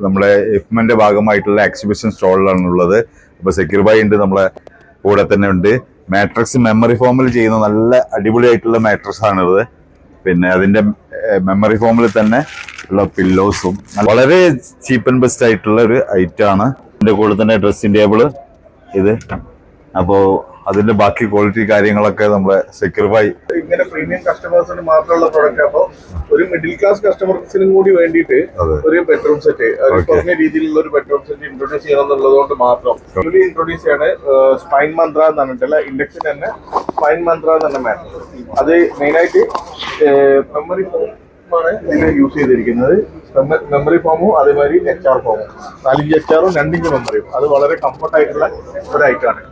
നമ്മുടെ ഇഫ്മന്റെ ഭാഗമായിട്ടുള്ള എക്സിബിഷൻ സ്റ്റോളിലാണ് ഉള്ളത്. അപ്പൊ സെക്യൂർ ബൈ ഉണ്ട് നമ്മളെ കൂടെ തന്നെ ഉണ്ട്. മാട്രിക്സ് മെമ്മറി ഫോമിൽ ചെയ്യുന്ന നല്ല അടിപൊളിയായിട്ടുള്ള മാട്രിക്സ് ആണിത്. പിന്നെ അതിന്റെ മെമ്മറി ഫോമിൽ തന്നെ ഉള്ള പില്ലോസും വളരെ ചീപ്പ് ആൻഡ് ബെസ്റ്റ് ആയിട്ടുള്ള ഒരു ഐറ്റം ആണ്. ഇതിന്റെ കൂടെ തന്നെ ഡ്രസ്സിംഗ് ടേബിള് ഇത്. അപ്പോ അതിന്റെ ബാക്കി ക്വാളിറ്റി കാര്യങ്ങളൊക്കെ നമ്മുടെ സെക്യൂർ ബൈ ഇങ്ങനെ പ്രീമിയം കസ്റ്റമേഴ്സിന് മാത്രമുള്ള പ്രൊഡക്റ്റ്. അപ്പൊ ഒരു മിഡിൽ ക്ലാസ് കസ്റ്റമേഴ്സിനും കൂടി വേണ്ടിയിട്ട് ഒരു ബെഡ്റൂം സെറ്റ്, കുറഞ്ഞ രീതിയിലുള്ള ഒരു ബെഡ്റൂം സെറ്റ് ഇൻട്രൊഡ്യൂസ് ചെയ്യണം എന്നുള്ളത് കൊണ്ട് മാത്രം ഇൻട്രൊഡ്യൂസ് ചെയ്യാണ് സ്പൈൻ മന്ത്ര എന്ന് പറഞ്ഞിട്ടുള്ള ഇൻഡെക്സിൽ തന്നെ സ്പൈൻ മന്ത്ര എന്ന് പറഞ്ഞ മാട്രിക്സ്. അത് മെയിനായിട്ട് മെമ്മറി ഫോമാണ് ഇതിൽ യൂസ് ചെയ്തിരിക്കുന്നത്. മെമ്മറി ഫോമും അതേമാതിരി HR ഫോമും, 4 ഇഞ്ച് HR-ഉം 2 ഇഞ്ച് മെമ്മറിയും. അത് വളരെ കംഫർട്ട് ആയിട്ടുള്ള ഒരു ഐറ്റമാണ്.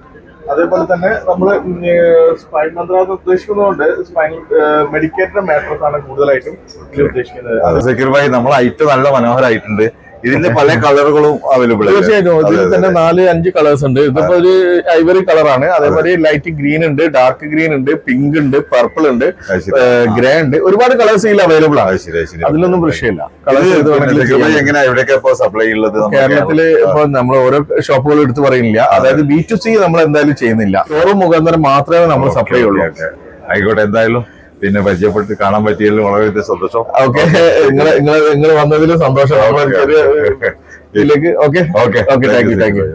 അതേപോലെ തന്നെ നമ്മൾ സ്പൈൻ മന്ത്ര ഉദ്ദേശിക്കുന്നതുകൊണ്ട് സ്പൈൻ മെഡിക്കേറ്റഡ് മാട്രസ് ആണ് കൂടുതലായിട്ടും ഇതിൽ ഉദ്ദേശിക്കുന്നത്. സെക്യൂർ ബൈ നമ്മളെ ഐറ്റം നല്ല മനോഹരമായിട്ടുണ്ട്. ഇതിന്റെ പല കളറുകളും അവൈലബിൾ. തീർച്ചയായിട്ടും ഇതിൽ തന്നെ 4-5 കളേഴ്സ് ഉണ്ട്. ഇതിപ്പോ ഒരു ഐവറി കളറാണ്. അതേപോലെ ലൈറ്റ് ഗ്രീൻ ഉണ്ട്, ഡാർക്ക് ഗ്രീൻ ഉണ്ട്, പിങ്ക് ഉണ്ട്, പർപ്പിൾ ഉണ്ട്, ഗ്രേ ഉണ്ട്. ഒരുപാട് കളേഴ്സ് ഇതിൽ അവൈലബിൾ ആണ്. അതിലൊന്നും പ്രശ്നമില്ല. സപ്ലൈ ഉള്ളത് കേരളത്തില് ഇപ്പൊ നമ്മൾ ഓരോ ഷോപ്പുകൾ എടുത്ത് പറയുന്നില്ല. അതായത് B2C നമ്മൾ എന്തായാലും ചെയ്യുന്നില്ല. ഷോറൂം മുഖാന്തരം മാത്രമേ നമ്മൾ സപ്ലൈ ഉള്ളൂ. ആയിക്കോട്ടെ, എന്തായാലും പിന്നെ പരിചയപ്പെട്ട് കാണാൻ പറ്റിയതിൽ വളരെയധികം സന്തോഷം. ഓക്കെ, നിങ്ങൾ വന്നതിൽ സന്തോഷം. ഇതിലേക്ക് ഓക്കെ താങ്ക് യു.